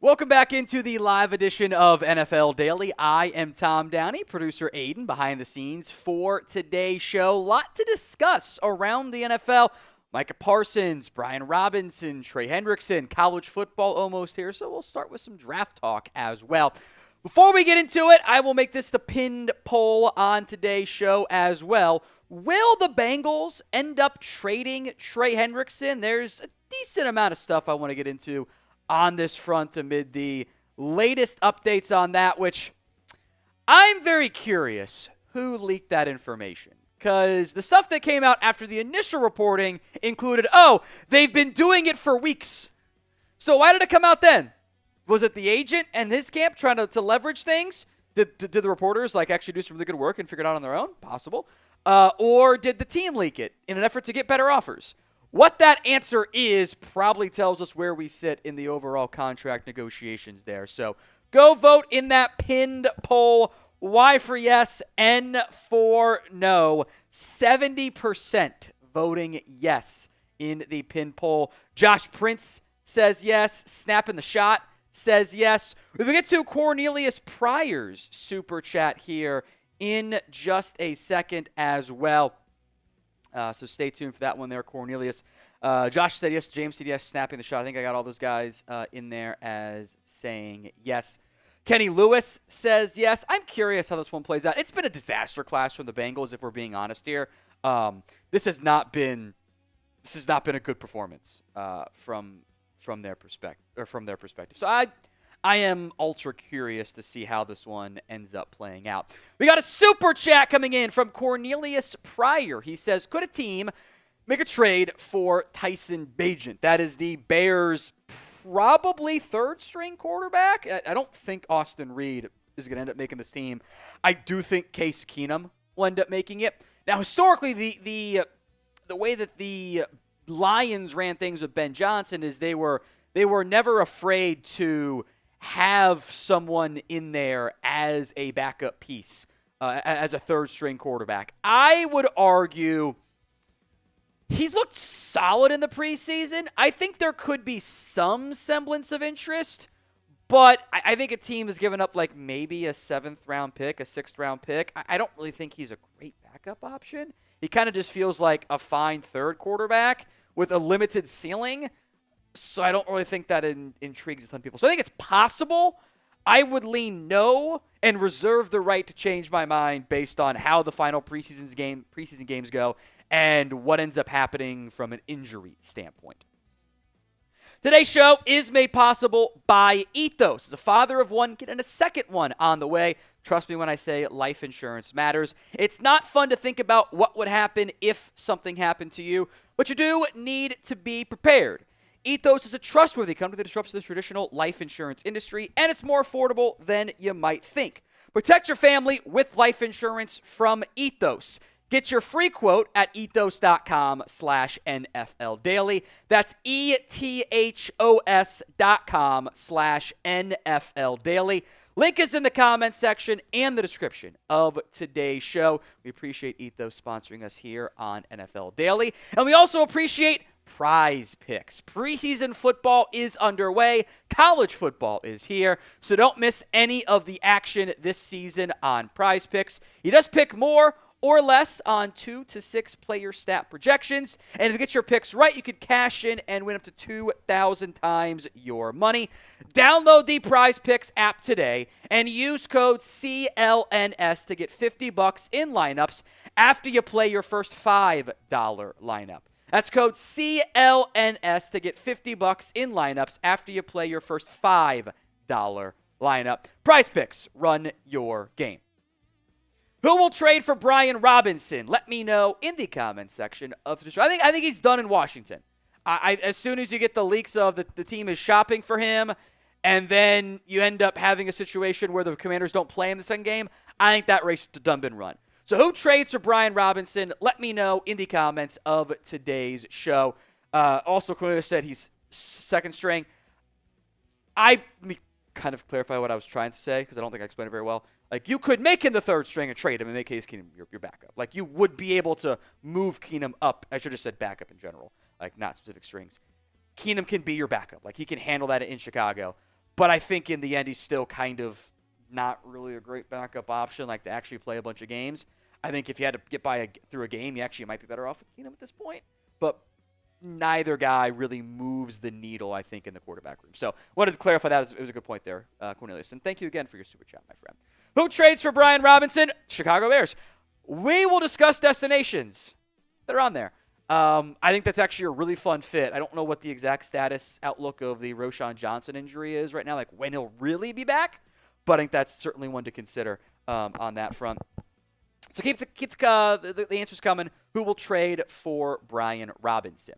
Welcome back into the live edition of NFL Daily. I am Tom Downey, producer Aiden behind the scenes for today's show. Lot to discuss around the NFL. Micah Parsons, Brian Robinson, Trey Hendrickson, college football almost here, so we'll start with some draft talk as well. Before we get into it, I will make this the pinned poll on today's show as well. Will the Bengals end up trading Trey Hendrickson? There's a decent amount of stuff I want to get into on this front amid the latest updates on that, which I'm very curious who leaked that information. Because the stuff that came out after the initial reporting included, they've been doing it for weeks. So why did it come out then? Was it the agent and his camp trying to leverage things? Did the reporters actually do some really good work and figure it out on their own? Possible. Or did the team leak it in an effort to get better offers? What that answer is probably tells us where we sit in the overall contract negotiations there. So go vote in that pinned poll. Y for yes, N for no. 70% voting yes in the pinned poll. Josh Prince says yes. Snapping the shot says yes. We get to Cornelius Pryor's super chat here in just a second as well. So stay tuned for that one there, Cornelius. Josh said yes. James said yes, snapping the shot. I think I got all those guys in there as saying yes. Kenny Lewis says yes. I'm curious how this one plays out. It's been a disaster class from the Bengals, if we're being honest here. This has not been a good performance from their perspective. So I am ultra curious to see how this one ends up playing out. We got a super chat coming in from Cornelius Pryor. He says, could a team make a trade for Tyson Bagent? That is the Bears' probably third-string quarterback. I don't think Austin Reed is going to end up making this team. I do think Case Keenum will end up making it. Now, historically, the way that the Lions ran things with Ben Johnson is they were never afraid to have someone in there as a backup piece, as a third-string quarterback. I would argue he's looked solid in the preseason. I think there could be some semblance of interest, but I think a team has given up maybe a 7th-round pick, a 6th-round pick. I don't really think he's a great backup option. He kind of just feels like a fine third quarterback with a limited ceiling. So I don't really think that intrigues a ton of people. So I think it's possible. I would lean no and reserve the right to change my mind based on how the final preseason games go and what ends up happening from an injury standpoint. Today's show is made possible by Ethos. As a father of one, getting a second one on the way. Trust me when I say life insurance matters. It's not fun to think about what would happen if something happened to you, but you do need to be prepared. Ethos is a trustworthy company that disrupts the traditional life insurance industry, and it's more affordable than you might think. Protect your family with life insurance from Ethos. Get your free quote at ethos.com/NFL Daily. That's ethos.com/NFL Daily. Link is in the comments section and the description of today's show. We appreciate Ethos sponsoring us here on NFL Daily. And we also appreciate Prize Picks. Preseason football is underway. College football is here. So don't miss any of the action this season on Prize Picks. You just pick more or less on 2 to 6 player stat projections. And if you get your picks right, you could cash in and win up to 2,000 times your money. Download the Prize Picks app today and use code CLNS to get $50 in lineups after you play your first $5 lineup. That's code CLNS to get $50 in lineups after you play your first $5 lineup. Prize Picks, run your game. Who will trade for Brian Robinson? Let me know in the comments section of the show. I think he's done in Washington. As soon as you get the leaks of the team is shopping for him, and then you end up having a situation where the Commanders don't play in the second game, I think that race has done been run. So who trades for Brian Robinson? Let me know in the comments of today's show. Also, Cornelius said he's second string. Let me kind of clarify what I was trying to say because I don't think I explained it very well. You could make him the third string and trade him and make Case Keenum your backup. You would be able to move Keenum up. I should have said backup in general, not specific strings. Keenum can be your backup. He can handle that in Chicago. But I think in the end, he's still kind of not really a great backup option, like to actually play a bunch of games. I think if you had to get through a game, you actually might be better off with Keenum at this point. But neither guy really moves the needle, I think, in the quarterback room. So wanted to clarify that. It was a good point there, Cornelius. And thank you again for your super chat, my friend. Who trades for Brian Robinson? Chicago Bears. We will discuss destinations that are on there. I think that's actually a really fun fit. I don't know what the exact status outlook of the Roschon Johnson injury is right now, like when he'll really be back, but I think that's certainly one to consider on that front. So keep the answers coming. Who will trade for Brian Robinson?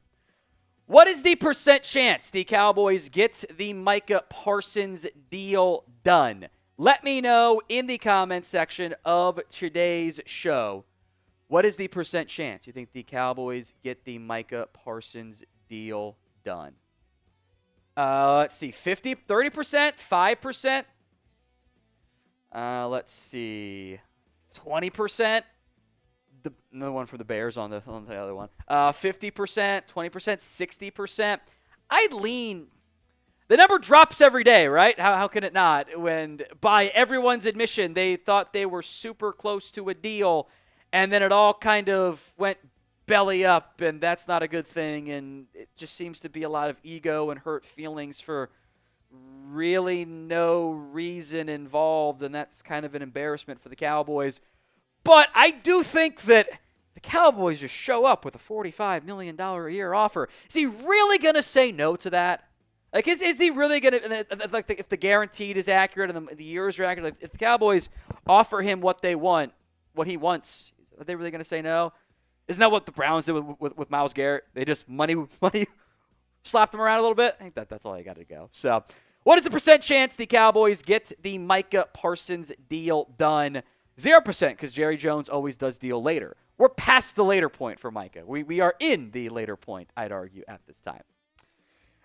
What is the percent chance the Cowboys get the Micah Parsons deal done? Let me know in the comments section of today's show. What is the percent chance you think the Cowboys get the Micah Parsons deal done? Let's see, 50, 30%, 5%. Let's see, 20%. Another one for the Bears on the other one. 50%, 20%, 60%. I'd lean. The number drops every day, right? How can it not? When by everyone's admission, they thought they were super close to a deal, and then it all kind of went belly up, and that's not a good thing. And it just seems to be a lot of ego and hurt feelings for really no reason involved, and that's kind of an embarrassment for the Cowboys. But I do think that the Cowboys just show up with a $45 million a year offer. Is he really going to say no to that? Like, is he really going to, like, if the guaranteed is accurate and the years are accurate, like, if the Cowboys offer him what they want, what he wants, are they really going to say no? Isn't that what the Browns did with Myles Garrett? They just money slapped him around a little bit? I think that's all I got to go. So, what is the percent chance the Cowboys get the Micah Parsons deal done? 0%, because Jerry Jones always does deal later. We're past the later point for Micah. We are in the later point, I'd argue, at this time.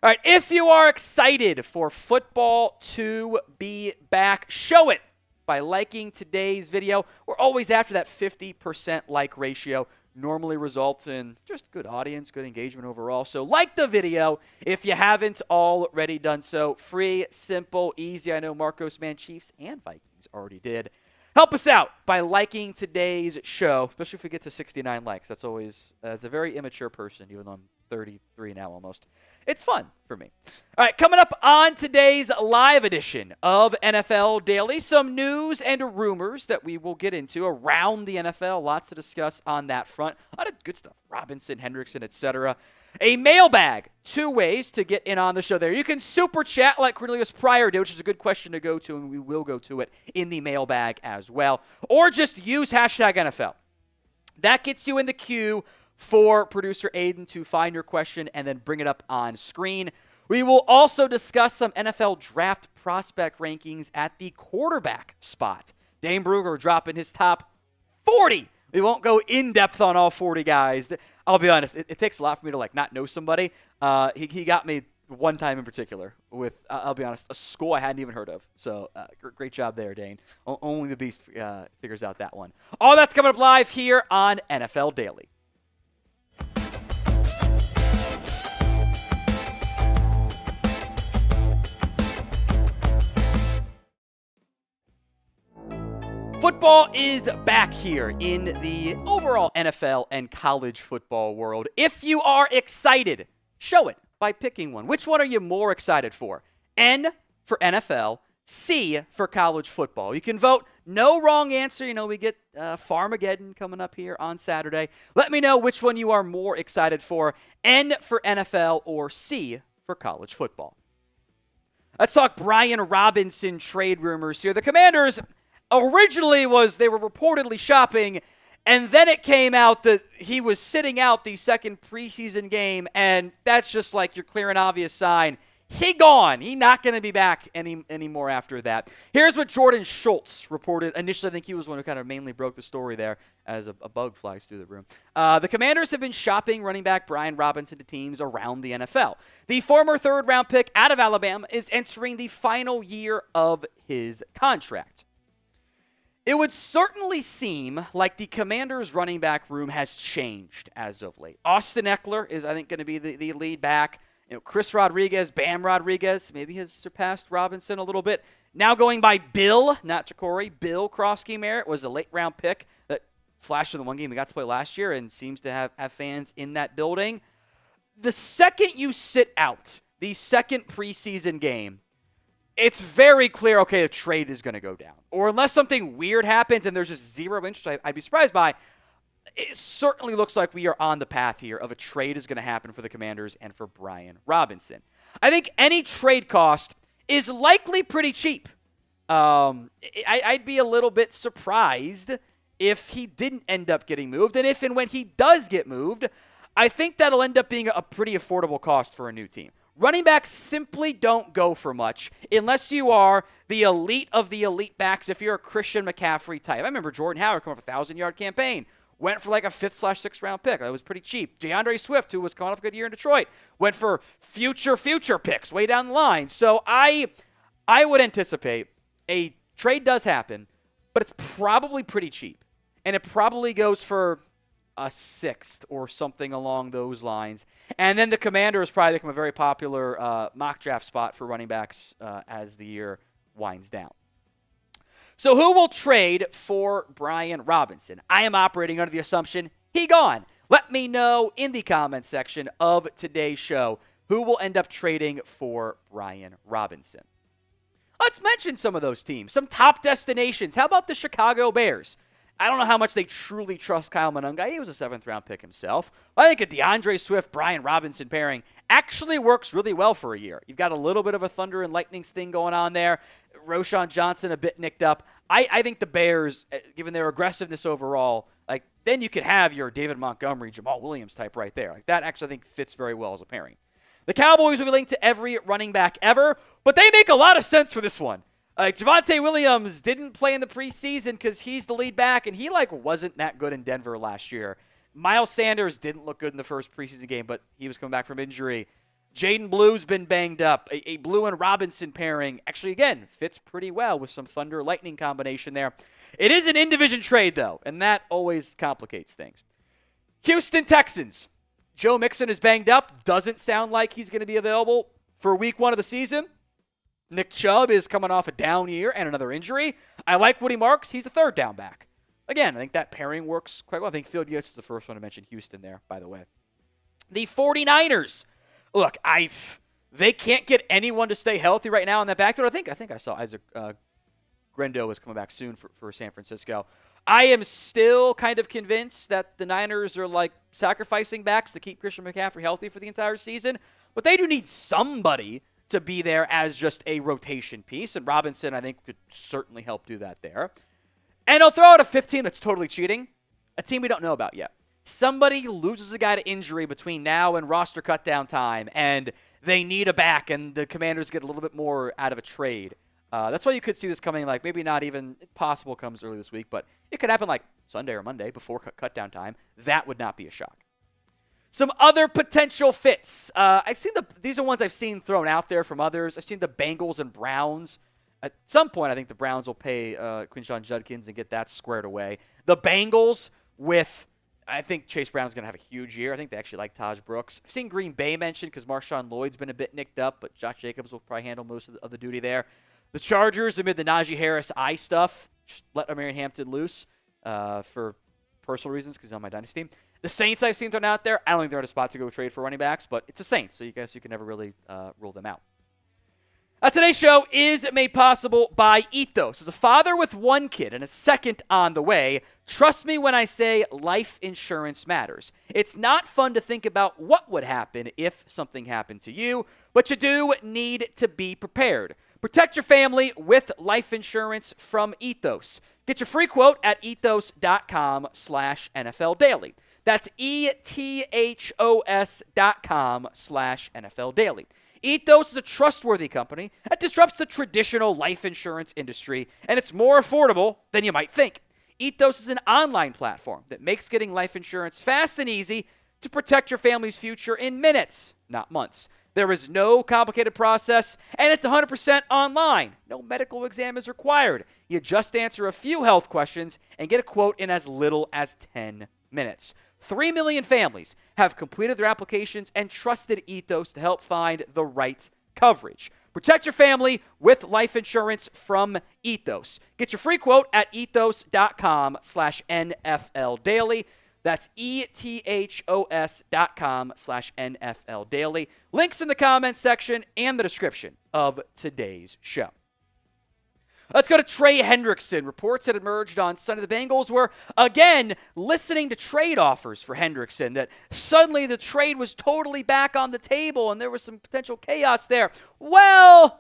All right, if you are excited for football to be back, show it by liking today's video. We're always after that 50% like ratio. Normally results in just good audience, good engagement overall. So like the video if you haven't already done so. Free, simple, easy. I know Marcos, man, Chiefs and Vikings already did. Help us out by liking today's show, especially if we get to 69 likes. That's always, as a very immature person, even though I'm 33 now almost, it's fun for me. All right, coming up on today's live edition of NFL Daily, some news and rumors that we will get into around the NFL. Lots to discuss on that front. A lot of good stuff. Robinson, Hendrickson, etc. A mailbag. 2 ways to get in on the show there. You can super chat like Cornelius Pryor did, which is a good question to go to, and we will go to it in the mailbag as well. Or just use hashtag NFL. That gets you in the queue for producer Aiden to find your question and then bring it up on screen. We will also discuss some NFL draft prospect rankings at the quarterback spot. Dane Brugler dropping his top 40. We won't go in-depth on all 40 guys. I'll be honest, it takes a lot for me to not know somebody. He got me one time in particular with, I'll be honest, a school I hadn't even heard of. So great job there, Dane. Only the beast figures out that one. All that's coming up live here on NFL Daily. Football is back here in the overall NFL and college football world. If you are excited, show it by picking one. Which one are you more excited for? N for NFL, C for college football. You can vote no wrong answer. You know, we get Farmageddon coming up here on Saturday. Let me know which one you are more excited for. N for NFL or C for college football. Let's talk Brian Robinson trade rumors here. The Commanders originally they were reportedly shopping, and then it came out that he was sitting out the second preseason game, and that's just like your clear and obvious sign. He gone. He not going to be back anymore after that. Here's what Jordan Schultz reported. Initially, I think he was one who kind of mainly broke the story there as a bug flies through the room. The Commanders have been shopping running back Brian Robinson to teams around the NFL. The former third-round pick out of Alabama is entering the final year of his contract. It would certainly seem like the Commanders' running back room has changed as of late. Austin Eckler is, I think, going to be the lead back Chris Rodriguez, Bam Rodriguez, maybe has surpassed Robinson a little bit. Now going by Bill, not Jacory. Bill Krosky-Merritt was a late-round pick that flashed in the one game he got to play last year and seems to have fans in that building. The second you sit out the second preseason game, it's very clear, okay, a trade is going to go down. Or unless something weird happens and there's just zero interest, I'd be surprised by. It certainly looks like we are on the path here of a trade is going to happen for the Commanders and for Brian Robinson. I think any trade cost is likely pretty cheap. I'd be a little bit surprised if he didn't end up getting moved. And if and when he does get moved, I think that'll end up being a pretty affordable cost for a new team. Running backs simply don't go for much unless you are the elite of the elite backs. If you're a Christian McCaffrey type. I remember Jordan Howard coming off a 1,000-yard campaign. Went for like a 5th/6th round pick. That was pretty cheap. DeAndre Swift, who was coming off a good year in Detroit, went for future picks way down the line. So I would anticipate a trade does happen, but it's probably pretty cheap. And it probably goes for a 6th or something along those lines. And then the Commanders probably become a very popular mock draft spot for running backs as the year winds down. So who will trade for Brian Robinson? I am operating under the assumption he gone. Let me know in the comment section of today's show who will end up trading for Brian Robinson. Let's mention some of those teams, some top destinations. How about the Chicago Bears? I don't know how much they truly trust Kyle Monangai. He was a 7th-round pick himself. I think a DeAndre Swift, Brian Robinson pairing actually works really well for a year. You've got a little bit of a Thunder and Lightnings thing going on there. Roshan Johnson a bit nicked up. I think the Bears, given their aggressiveness overall, then you could have your David Montgomery, Jamal Williams type right there. That actually I think fits very well as a pairing. The Cowboys will be linked to every running back ever, but they make a lot of sense for this one. Javonte Williams didn't play in the preseason because he's the lead back, and he wasn't that good in Denver last year. Miles Sanders didn't look good in the first preseason game, but he was coming back from injury. Jaden Blue's been banged up. A Blue and Robinson pairing actually, again, fits pretty well with some Thunder-Lightning combination there. It is an in-division trade, though, and that always complicates things. Houston Texans. Joe Mixon is banged up. Doesn't sound like he's going to be available for week 1 of the season. Nick Chubb is coming off a down year and another injury. I like Woody Marks. He's the 3rd down back. Again, I think that pairing works quite well. I think Field Yates is the first one to mention Houston there, by the way. The 49ers. Look, they can't get anyone to stay healthy right now in that backfield. I think I saw Isaac Grendo is coming back soon for San Francisco. I am still kind of convinced that the Niners are sacrificing backs to keep Christian McCaffrey healthy for the entire season, but they do need somebody to be there as just a rotation piece, and Robinson, I think, could certainly help do that there. And I'll throw out a 5th team that's totally cheating, a team we don't know about yet. Somebody loses a guy to injury between now and roster cutdown time, and they need a back, and the Commanders get a little bit more out of a trade. That's why you could see this coming, maybe not even possible comes early this week, but it could happen Sunday or Monday before cutdown time. That would not be a shock. Some other potential fits. These are ones I've seen thrown out there from others. I've seen the Bengals and Browns. At some point, I think the Browns will pay Quinshon Judkins and get that squared away. The Bengals with, I think Chase Brown's going to have a huge year. I think they actually like Taj Brooks. I've seen Green Bay mentioned because Marshawn Lloyd's been a bit nicked up, but Josh Jacobs will probably handle most of the duty there. The Chargers, amid the Najee Harris eye stuff, just let Amir Hampton loose for personal reasons because he's on my dynasty team. The Saints I've seen thrown out there. I don't think they're at a spot to go trade for running backs, but it's the Saints, so you guess you can never really rule them out. Today's show is made possible by Ethos. As a father with 1 kid and a 2nd on the way, trust me when I say life insurance matters. It's not fun to think about what would happen if something happened to you, but you do need to be prepared. Protect your family with life insurance from Ethos. Get your free quote at ethos.com/NFL Daily. That's ethos.com/NFL Daily. Ethos is a trustworthy company that disrupts the traditional life insurance industry, and it's more affordable than you might think. Ethos is an online platform that makes getting life insurance fast and easy to protect your family's future in minutes, not months. There is no complicated process, and it's 100% online. No medical exam is required. You just answer a few health questions and get a quote in as little as 10 minutes. 3 million families have completed their applications and trusted Ethos to help find the right coverage. Protect your family with life insurance from Ethos. Get your free quote at ethos.com/NFL Daily. That's ethos.com/NFL Daily. Links in the comments section and the description of today's show. Let's go to Trey Hendrickson. Reports that emerged on Sunday. The Bengals were, again, listening to trade offers for Hendrickson, that suddenly the trade was totally back on the table and there was some potential chaos there. Well,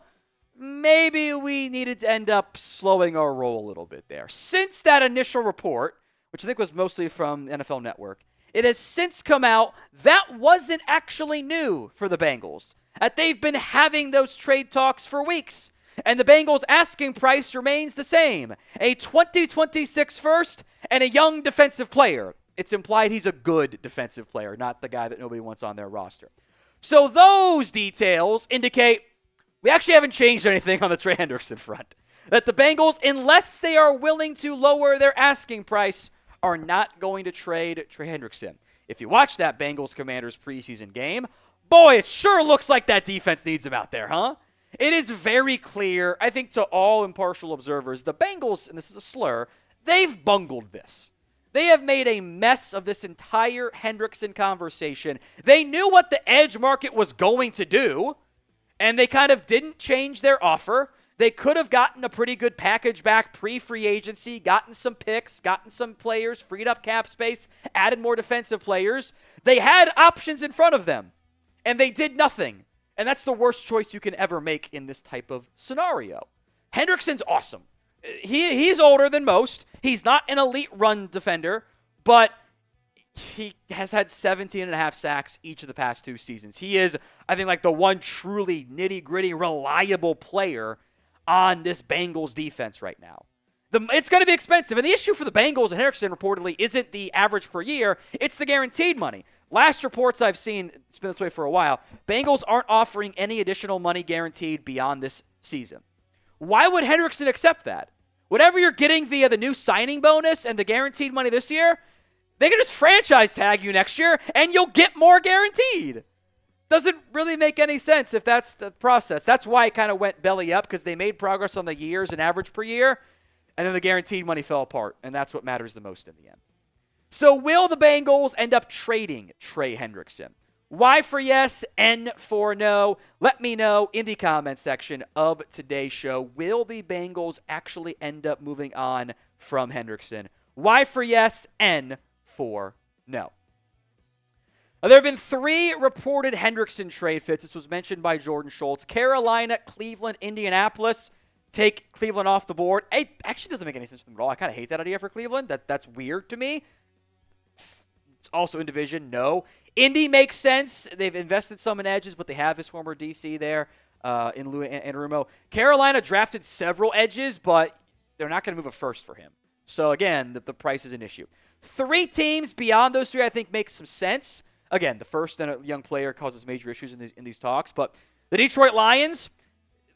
maybe we needed to end up slowing our roll a little bit there. Since that initial report, which I think was mostly from the NFL Network, it has since come out that wasn't actually new for the Bengals, that they've been having those trade talks for weeks. And the Bengals' asking price remains the same, a 2026 first and a young defensive player. It's implied he's a good defensive player, not the guy that nobody wants on their roster. So those details indicate we actually haven't changed anything on the Trey Hendrickson front. That the Bengals, unless they are willing to lower their asking price, are not going to trade Trey Hendrickson. If you watch that Bengals-Commanders preseason game, boy, it sure looks like that defense needs him out there, huh? It is very clear, I think, to all impartial observers, the Bengals, and this is a slur, they've bungled this. They have made a mess of this entire Hendrickson conversation. They knew what the edge market was going to do, and they kind of didn't change their offer. They could have gotten a pretty good package back pre-free agency, gotten some picks, gotten some players, freed up cap space, added more defensive players. They had options in front of them, and they did nothing. And that's the worst choice you can ever make in this type of scenario. Hendrickson's awesome. He's older than most. He's not an elite run defender, but he has had 17.5 sacks each of the past 2 seasons. He is, I think, like the one truly nitty-gritty, reliable player on this Bengals defense right now. It's going to be expensive. And the issue for the Bengals and Hendrickson reportedly isn't the average per year. It's the guaranteed money. Last reports I've seen, it's been this way for a while, Bengals aren't offering any additional money guaranteed beyond this season. Why would Hendrickson accept that? Whatever you're getting via the new signing bonus and the guaranteed money this year, they can just franchise tag you next year and you'll get more guaranteed. Doesn't really make any sense if that's the process. That's why it kind of went belly up, because they made progress on the years and average per year, and then the guaranteed money fell apart, and that's what matters the most in the end. So will the Bengals end up trading Trey Hendrickson? Y for yes, N for no. Let me know in the comment section of today's show. Will the Bengals actually end up moving on from Hendrickson? Y for yes, N for no. There have been 3 reported Hendrickson trade fits. This was mentioned by Jordan Schultz. Carolina, Cleveland, Indianapolis. Take Cleveland off the board. It actually doesn't make any sense to them at all. I kind of hate that idea for Cleveland. That's weird to me. It's also in division. No. Indy makes sense. They've invested some in edges, but they have his former DC there in Lou Anarumo. Carolina drafted several edges, but they're not going to move a first for him. So, again, the price is an issue. 3 teams beyond those 3 I think makes some sense. Again, the first and a young player causes major issues in these talks. But the Detroit Lions,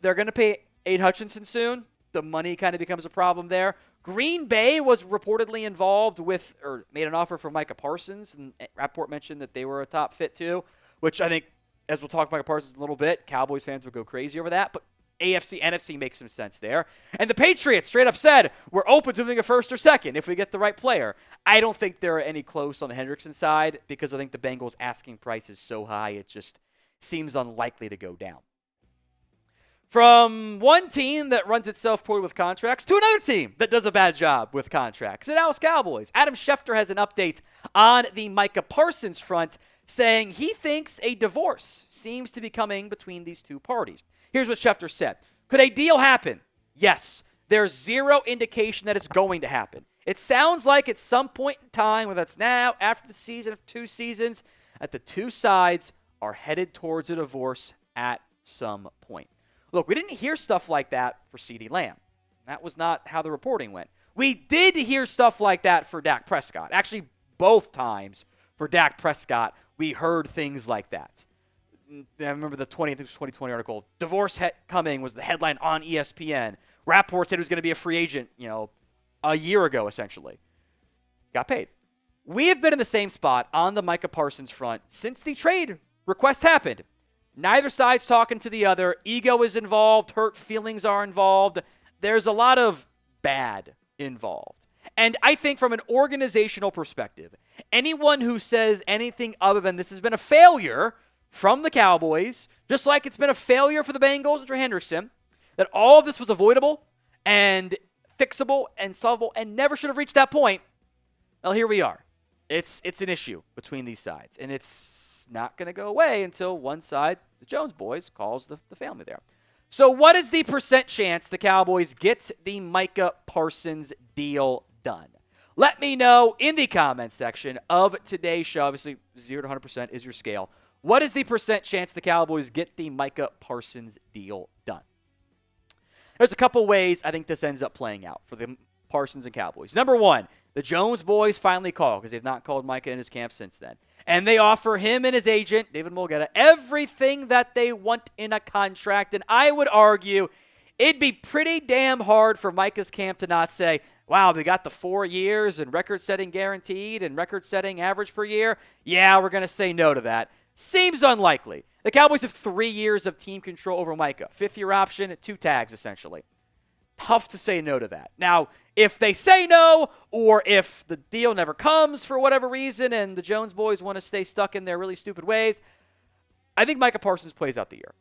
they're going to pay Aiden Hutchinson soon. The money kind of becomes a problem there. Green Bay was reportedly involved with, or made an offer for Micah Parsons, and Rapport mentioned that they were a top fit too, which I think, as we'll talk about Micah Parsons in a little bit, Cowboys fans would go crazy over that, but AFC, NFC makes some sense there. And the Patriots straight up said, we're open to moving a first or second if we get the right player. I don't think they're any close on the Hendrickson side, because I think the Bengals' asking price is so high, it just seems unlikely to go down. From one team that runs itself poorly with contracts to another team that does a bad job with contracts, the Dallas Cowboys. Adam Schefter has an update on the Micah Parsons front, saying he thinks a divorce seems to be coming between these 2 parties. Here's what Schefter said. Could a deal happen? Yes. There's 0 indication that it's going to happen. It sounds like at some point in time, whether that's now, after the season of 2 seasons, that the 2 sides are headed towards a divorce at some point. Look, we didn't hear stuff like that for CeeDee Lamb. That was not how the reporting went. We did hear stuff like that for Dak Prescott. Actually, both times for Dak Prescott, we heard things like that. I remember the 2020 article. Divorce coming was the headline on ESPN. Rapport said he was going to be a free agent, a year ago, essentially. Got paid. We have been in the same spot on the Micah Parsons front since the trade request happened. Neither side's talking to the other. Ego is involved. Hurt feelings are involved. There's a lot of bad involved. And I think from an organizational perspective, anyone who says anything other than this has been a failure from the Cowboys, just like it's been a failure for the Bengals and Trey Hendrickson, that all of this was avoidable and fixable and solvable and never should have reached that point, well, here we are. It's an issue between these sides, and it's not going to go away until one side, the Jones boys, calls the family there. So what is the percent chance the Cowboys get the Micah Parsons deal done? Let me know in the comments section of today's show. Obviously, 0 to 100% is your scale. What is the percent chance the Cowboys get the Micah Parsons deal done? There's a couple ways I think this ends up playing out for the Parsons and Cowboys. Number one, the Jones boys finally call, because they've not called Micah in his camp since then. And they offer him and his agent, David Mulgeta, everything that they want in a contract. And I would argue it'd be pretty damn hard for Micah's camp to not say, wow, we got the 4 years and record-setting guaranteed and record-setting average per year. Yeah, we're going to say no to that. Seems unlikely. The Cowboys have 3 years of team control over Micah. 5th-year option, 2 tags, essentially. Tough to say no to that. Now, if they say no, or if the deal never comes for whatever reason and the Jones boys want to stay stuck in their really stupid ways, I think Micah Parsons plays out the year.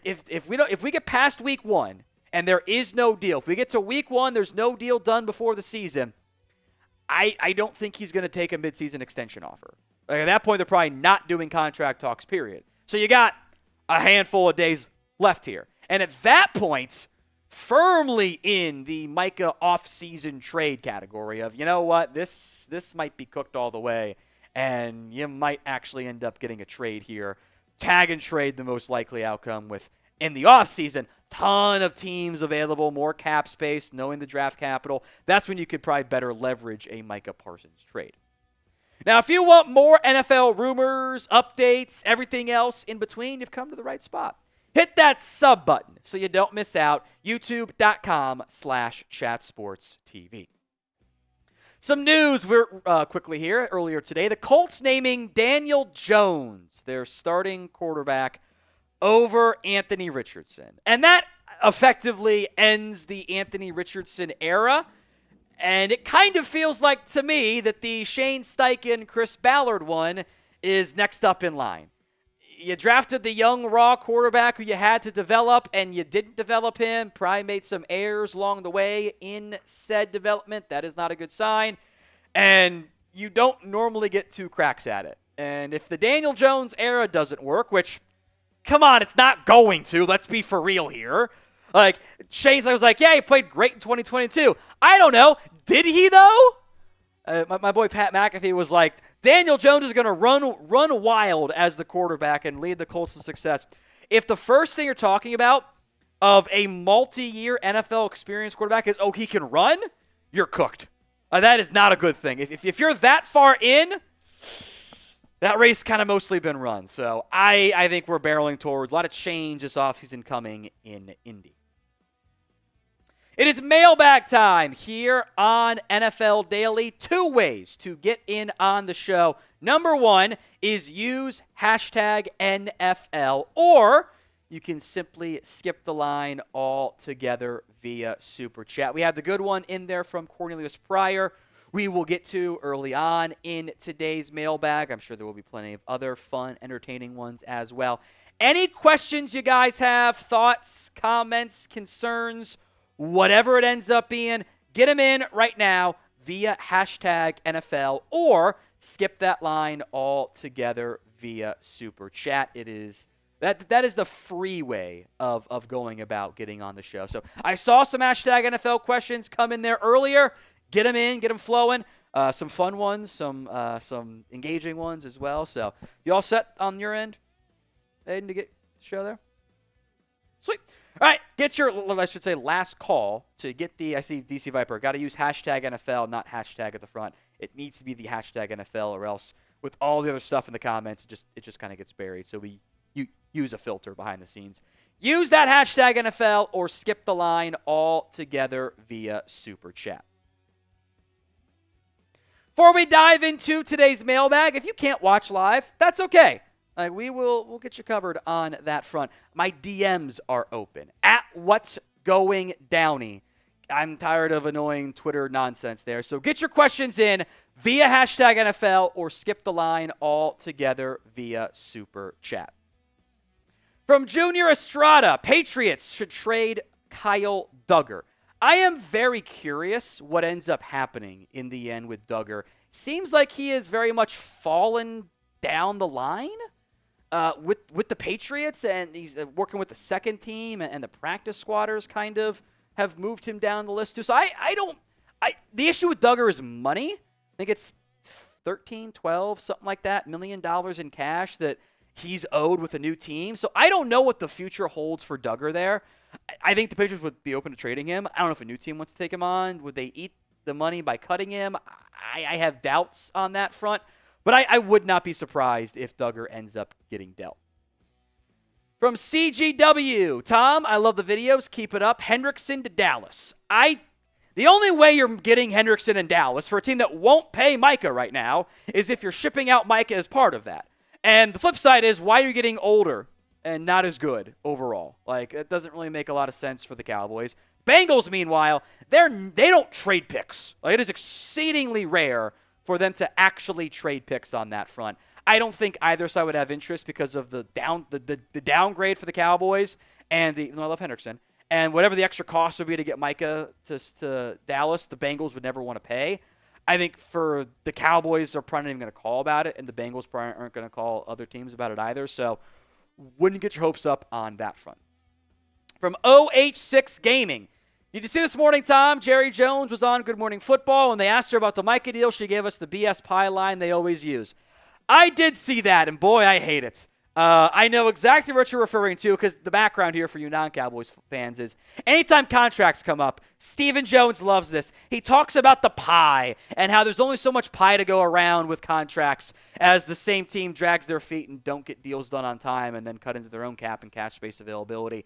If we get past week 1 and there is no deal, if we get to week 1, there's no deal done before the season, I don't think he's going to take a midseason extension offer. Like at that point, they're probably not doing contract talks, period. So you got a handful of days left here. And at that point, firmly in the Micah off-season trade category of, you know what, this might be cooked all the way, and you might actually end up getting a trade here. Tag and trade, the most likely outcome with, in the off-season, ton of teams available, more cap space, knowing the draft capital. That's when you could probably better leverage a Micah Parsons trade. Now, if you want more NFL rumors, updates, everything else in between, you've come to the right spot. Hit that sub button so you don't miss out. YouTube.com/chatsportstv. Some news quickly here earlier today. The Colts naming Daniel Jones their starting quarterback over Anthony Richardson. And that effectively ends the Anthony Richardson era. And it kind of feels like to me that the Shane Steichen, Chris Ballard one is next up in line. You drafted the young, raw quarterback who you had to develop, and you didn't develop him. Probably made some errors along the way in said development. That is not a good sign. And you don't normally get 2 cracks at it. And if the Daniel Jones era doesn't work, which, come on, it's not going to. Let's be for real here. Like, Shane was like, yeah, he played great in 2022. I don't know. Did he, though? My boy Pat McAfee was like, Daniel Jones is going to run wild as the quarterback and lead the Colts to success. If the first thing you're talking about of a multi-year NFL experience quarterback is, he can run, you're cooked. That is not a good thing. If you're that far in, that race kind of mostly been run. So I think we're barreling towards a lot of change this offseason coming in Indy. It is mailbag time here on NFL Daily. 2 ways to get in on the show. Number 1 is use hashtag NFL, or you can simply skip the line altogether via Super Chat. We have the good one in there from Cornelius Pryor. We will get to early on in today's mailbag. I'm sure there will be plenty of other fun, entertaining ones as well. Any questions you guys have, thoughts, comments, concerns, whatever it ends up being, get them in right now via hashtag NFL, or skip that line altogether via Super Chat. It is that is the free way of going about getting on the show. So I saw some hashtag NFL questions come in there earlier. Get them in, get them flowing. Some fun ones, some engaging ones as well. So you all set on your end? Aiden, to get the show there? Sweet. All right, get your, I should say, last call to get the, I see DC Viper, got to use hashtag NFL, not hashtag at the front. It needs to be the hashtag NFL, or else with all the other stuff in the comments, it just kind of gets buried. So you use a filter behind the scenes. Use that hashtag NFL or skip the line altogether via Super Chat. Before we dive into today's mailbag, if you can't watch live, that's okay. We'll get you covered on that front. My DMs are open at What's Going Downey. I'm tired of annoying Twitter nonsense there. So get your questions in via hashtag NFL or skip the line altogether via Super Chat. From Junior Estrada, Patriots should trade Kyle Dugger. I am very curious what ends up happening in the end with Dugger. Seems like he has very much fallen down the line with the Patriots, and he's working with the second team, and the practice squatters kind of have moved him down the list too. So the issue with Dugger is money. I think it's 13, 12, something like that, $1 million in cash that he's owed with a new team. So I don't know what the future holds for Dugger there. I think the Patriots would be open to trading him. I don't know if a new team wants to take him on. Would they eat the money by cutting him? I have doubts on that front. But I would not be surprised if Dugger ends up getting dealt. From CGW, Tom, I love the videos. Keep it up. Hendrickson to Dallas. The only way you're getting Hendrickson in Dallas for a team that won't pay Micah right now is if you're shipping out Micah as part of that. And the flip side is, why are you getting older and not as good overall? It doesn't really make a lot of sense for the Cowboys. Bengals, meanwhile, they don't trade picks. It is exceedingly rare for them to actually trade picks on that front. I don't think either side would have interest because of the downgrade for the Cowboys and I love Hendrickson. And whatever the extra cost would be to get Micah to Dallas, the Bengals would never want to pay. I think for the Cowboys, they're probably not even going to call about it, and the Bengals probably aren't going to call other teams about it either. So wouldn't get your hopes up on that front. From OH6 Gaming. Did you see this morning, Tom? Jerry Jones was on Good Morning Football, and they asked her about the Micah deal. She gave us the BS pie line they always use. I did see that, and boy, I hate it. I know exactly what you're referring to because the background here for you non-Cowboys fans is anytime contracts come up, Stephen Jones loves this. He talks about the pie and how there's only so much pie to go around with contracts as the same team drags their feet and don't get deals done on time and then cut into their own cap and cash space availability.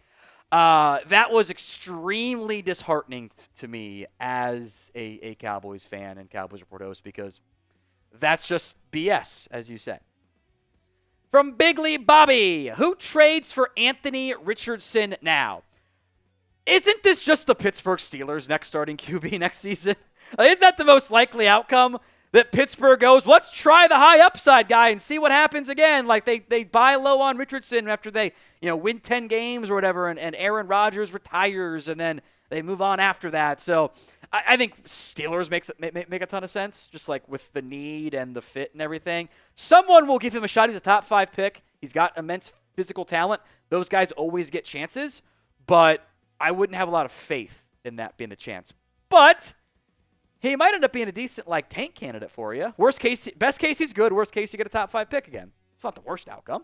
That was extremely disheartening to me as a Cowboys fan and Cowboys Report host because that's just BS, as you said. From Bigly Bobby, who trades for Anthony Richardson now? Isn't this just the Pittsburgh Steelers' next starting QB next season? Isn't that the most likely outcome? That Pittsburgh goes, let's try the high upside guy and see what happens again. They buy low on Richardson after they win 10 games or whatever, and Aaron Rodgers retires, and then they move on after that. So I think Steelers make a ton of sense, just with the need and the fit and everything. Someone will give him a shot. He's a top 5 pick. He's got immense physical talent. Those guys always get chances, but I wouldn't have a lot of faith in that being the chance. But he might end up being a decent tank candidate for you. Best case, he's good. Worst case, you get a top 5 pick again. It's not the worst outcome.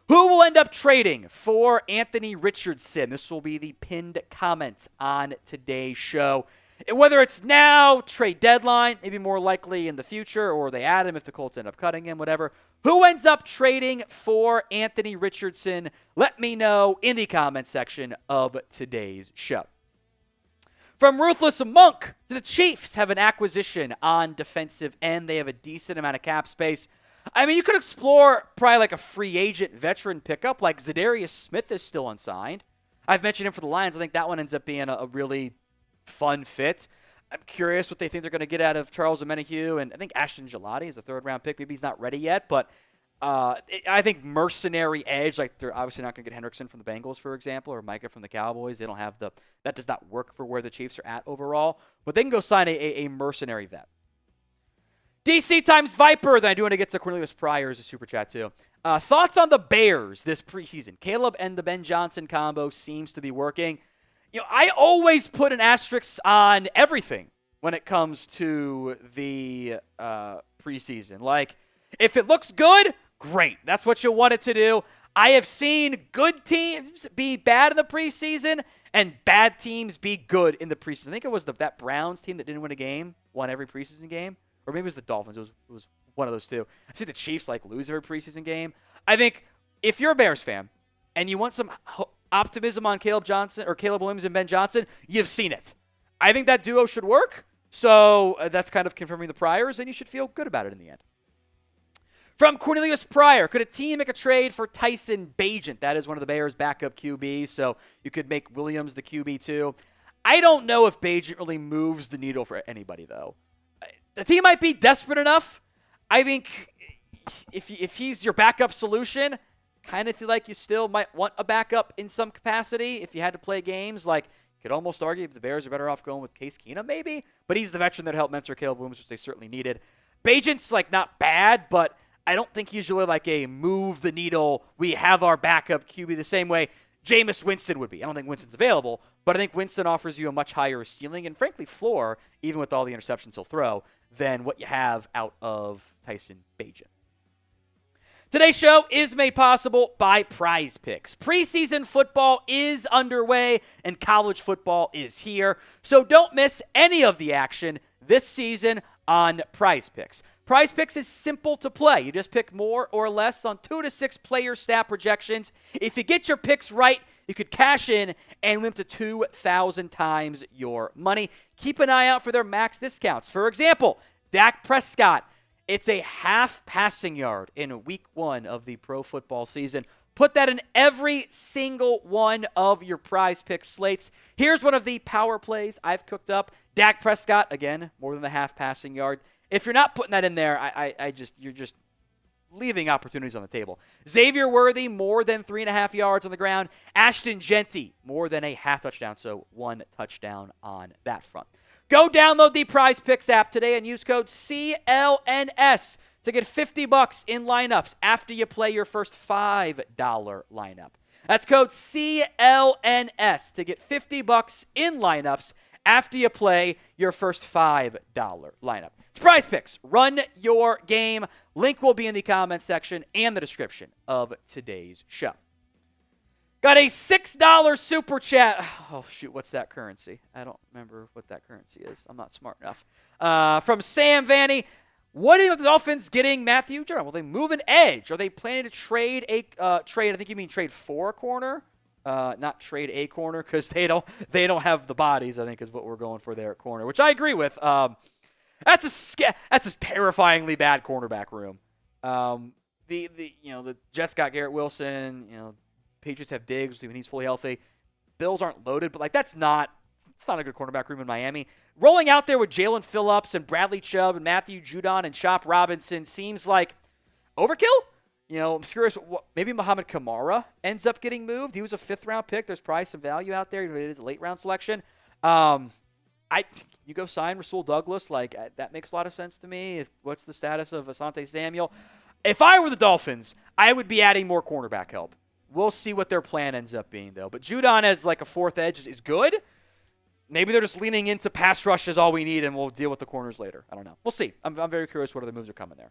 Who will end up trading for Anthony Richardson? This will be the pinned comment on today's show. Whether it's now, trade deadline, maybe more likely in the future, or they add him if the Colts end up cutting him, whatever. Who ends up trading for Anthony Richardson? Let me know in the comment section of today's show. From Ruthless Monk, the Chiefs have an acquisition on defensive end. They have a decent amount of cap space. I mean, you could explore probably a free agent veteran pickup, like Zadarius Smith is still unsigned. I've mentioned him for the Lions. I think that one ends up being a really fun fit. I'm curious what they think they're going to get out of Charles Omenihu, and I think Ashton Gillotte is a third-round pick. Maybe he's not ready yet, but I think mercenary edge, they're obviously not going to get Hendrickson from the Bengals, for example, or Micah from the Cowboys. They don't have that does not work for where the Chiefs are at overall, but they can go sign a mercenary vet. DC times Viper, then I do want to get to Cornelius Pryor as a super chat too. Thoughts on the Bears this preseason? Caleb and the Ben Johnson combo seems to be working. I always put an asterisk on everything when it comes to the preseason. If it looks good, great. That's what you want it to do. I have seen good teams be bad in the preseason and bad teams be good in the preseason. I think it was that Browns team that didn't win a game, won every preseason game. Or maybe it was the Dolphins. It was one of those two. I see the Chiefs lose every preseason game. I think if you're a Bears fan and you want some optimism on Caleb Williams and Ben Johnson, you've seen it. I think that duo should work, So that's kind of confirming the priors, and you should feel good about it in the end. From Cornelius Pryor, could a team make a trade for Tyson Bagent? That is one of the Bears' backup QBs, so you could make Williams the QB too. I don't know if Bagent really moves the needle for anybody, though. The team might be desperate enough. I think if he's your backup solution, kind of feel like you still might want a backup in some capacity if you had to play games. Like, you could almost argue if the Bears are better off going with Case Keenum, maybe. But he's the veteran that helped mentor Caleb Williams, which they certainly needed. Bagent's, like, not bad, but I don't think he's really like a move the needle, we have our backup QB the same way Jameis Winston would be. I don't think Winston's available, but I think Winston offers you a much higher ceiling and, frankly, floor, even with all the interceptions he'll throw, than what you have out of Tyson Bagent. Today's show is made possible by Prize Picks. Preseason football is underway, and college football is here, so don't miss any of the action this season on Prize Picks. Prize Picks is simple to play. You just pick more or less on 2 to 6 player stat projections. If you get your picks right, you could cash in and win up to 2,000 times your money. Keep an eye out for their max discounts. For example, Dak Prescott, it's a half passing yard in week 1 of the pro football season. Put that in every single one of your Prize Picks slates. Here's one of the power plays I've cooked up. Dak Prescott, again, more than the half passing yard. If you're not putting that in there, you're just leaving opportunities on the table. Xavier Worthy, more than 3.5 yards on the ground. Ashton Genty, more than a half touchdown, so 1 touchdown on that front. Go download the Prize Picks app today and use code CLNS to get $50 in lineups after you play your first $5 lineup. That's code CLNS to get $50 in lineups after you play your first $5 lineup. It's Prize Picks. Run your game. Link will be in the comment section and the description of today's show. Got a $6 super chat. Oh, shoot, what's that currency? I don't remember what that currency is. I'm not smart enough. From Sam Vanny. What do you think the Dolphins getting Matthew Judon? Will they move an edge? Are they planning to trade I think you mean trade for a corner? Not trade a corner, because they don't have the bodies, I think, is what we're going for there at corner, which I agree with. That's a terrifyingly bad cornerback room. The Jets got Garrett Wilson. Patriots have Diggs when he's fully healthy. Bills aren't loaded, but it's not a good cornerback room in Miami. Rolling out there with Jalen Phillips and Bradley Chubb and Matthew Judon and Chop Robinson seems like overkill. I'm curious, maybe Muhammad Kamara ends up getting moved. He was a 5th-round pick. There's probably some value out there. It is a late-round selection. You go sign Rasul Douglas. That makes a lot of sense to me. What's the status of Asante Samuel? If I were the Dolphins, I would be adding more cornerback help. We'll see what their plan ends up being, though. But Judon as a 4th edge is good. Maybe they're just leaning into pass rush is all we need, and we'll deal with the corners later. I don't know. We'll see. I'm very curious what other moves are coming there.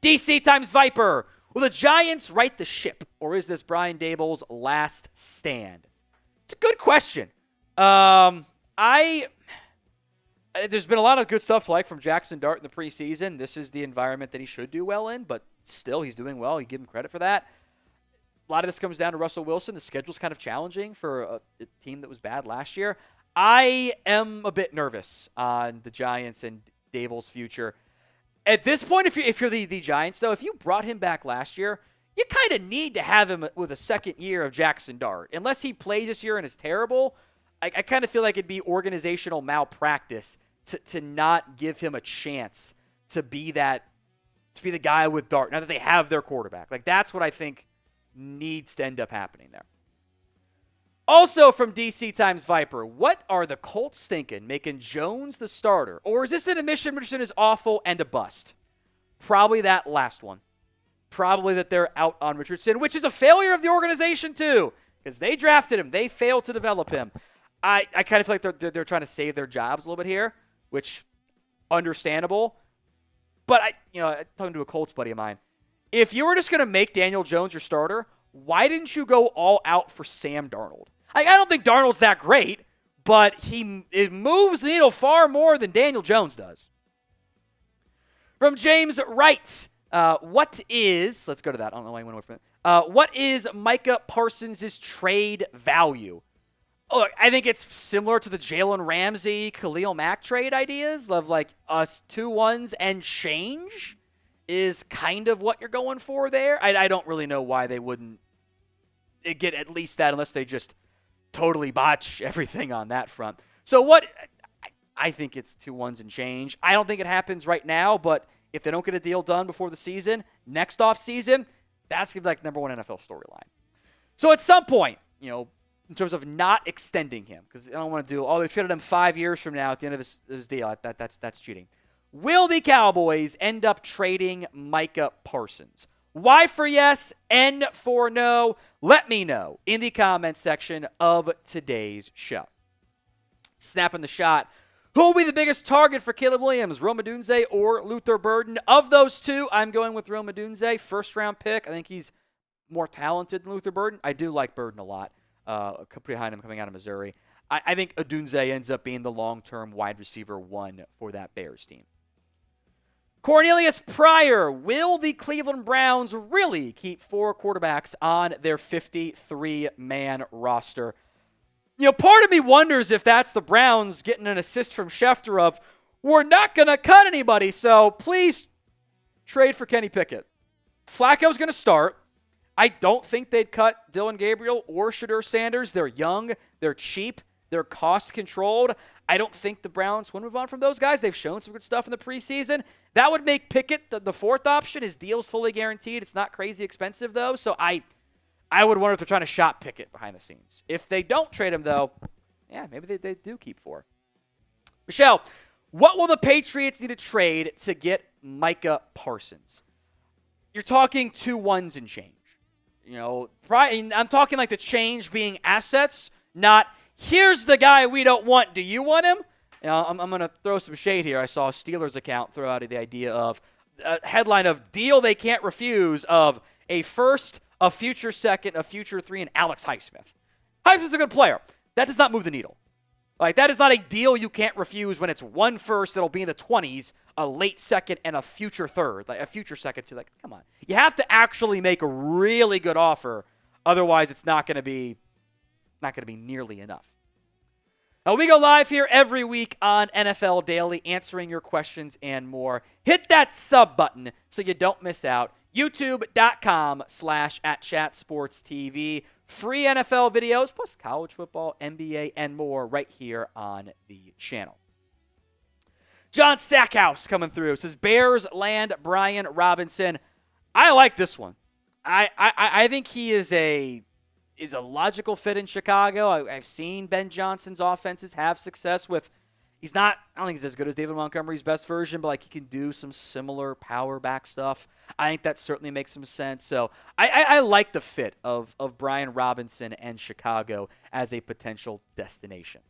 DC times Viper. Will the Giants right the ship, or is this Brian Daboll's last stand? It's a good question. There's been a lot of good stuff to like from Jackson Dart in the preseason. This is the environment that he should do well in, but still he's doing well. You give him credit for that. A lot of this comes down to Russell Wilson. The schedule's kind of challenging for a team that was bad last year. I am a bit nervous on the Giants and Daboll's future. At this point, if you're the Giants, though, if you brought him back last year, you kind of need to have him with a second year of Jackson Dart. Unless he plays this year and is terrible, I kind of feel like it'd be organizational malpractice to not give him a chance to be the guy with Dart, now that they have their quarterback. That's what I think needs to end up happening there. Also from DC times Viper, what are the Colts thinking, making Jones the starter? Or is this an admission Richardson is awful and a bust? Probably that last one. Probably that they're out on Richardson, which is a failure of the organization too, because they drafted him. They failed to develop him. I kind of feel like they're trying to save their jobs a little bit here, which understandable. But talking to a Colts buddy of mine, if you were just going to make Daniel Jones your starter, why didn't you go all out for Sam Darnold? I don't think Darnold's that great, but it moves the needle far more than Daniel Jones does. From James Wright, let's go to that. I don't know why I went away from it. What is Micah Parsons' trade value? Look, I think it's similar to the Jalen Ramsey, Khalil Mack trade ideas of like us 2-1s and change is kind of what you're going for there. I don't really know why they wouldn't get at least that unless they just totally botch everything on that front. So what I think it's 2-1s and change. I don't think it happens right now, but if they don't get a deal done before the season, next off season, that's going to be like number one NFL storyline. So at some point, in terms of not extending him, because I don't want to do, they traded him 5 years from now at the end of his deal. That's cheating. Will the Cowboys end up trading Micah Parsons? Y for yes, N for no. Let me know in the comments section of today's show. Snapping the shot. Who will be the biggest target for Caleb Williams, Rome Odunze or Luther Burden? Of those two, I'm going with Rome Odunze. First-round pick. I think he's more talented than Luther Burden. I do like Burden a lot. Pretty high on him coming out of Missouri. I think Odunze ends up being the long-term wide receiver one for that Bears team. Cornelius Pryor, will the Cleveland Browns really keep 4 quarterbacks on their 53-man roster? Part of me wonders if that's the Browns getting an assist from Schefter of, we're not going to cut anybody, so please trade for Kenny Pickett. Flacco's going to start. I don't think they'd cut Dylan Gabriel or Shadur Sanders. They're young, they're cheap, they're cost-controlled. I don't think the Browns want to move on from those guys. They've shown some good stuff in the preseason. That would make Pickett the fourth option. His deal's fully guaranteed. It's not crazy expensive, though. So I would wonder if they're trying to shop Pickett behind the scenes. If they don't trade him, though, yeah, maybe they do keep 4. Michelle, what will the Patriots need to trade to get Micah Parsons? You're talking 2-1s and change. I'm talking like the change being assets, not here's the guy we don't want. Do you want him? I'm going to throw some shade here. I saw a Steelers account throw out the idea of a headline of deal they can't refuse of a first, a future second, a future 3, and Alex Highsmith. Highsmith's a good player. That does not move the needle. Like, that is not a deal you can't refuse when it's 1 first that'll be in the 20s, a late second, and a future third. Like, a future second, too. Like, come on. You have to actually make a really good offer. Otherwise, it's not going to be nearly enough. Now, we go live here every week on NFL Daily, answering your questions and more. Hit that sub button so you don't miss out. YouTube.com/@ChatSportsTV. Free NFL videos, plus college football, NBA, and more right here on the channel. John Stackhouse coming through. Says, Bears land Brian Robinson. I like this one. I think he is a logical fit in Chicago. I've seen Ben Johnson's offenses have success with, I don't think he's as good as David Montgomery's best version, but like he can do some similar power back stuff. I think that certainly makes some sense. So I like the fit of Brian Robinson and Chicago as a potential destination.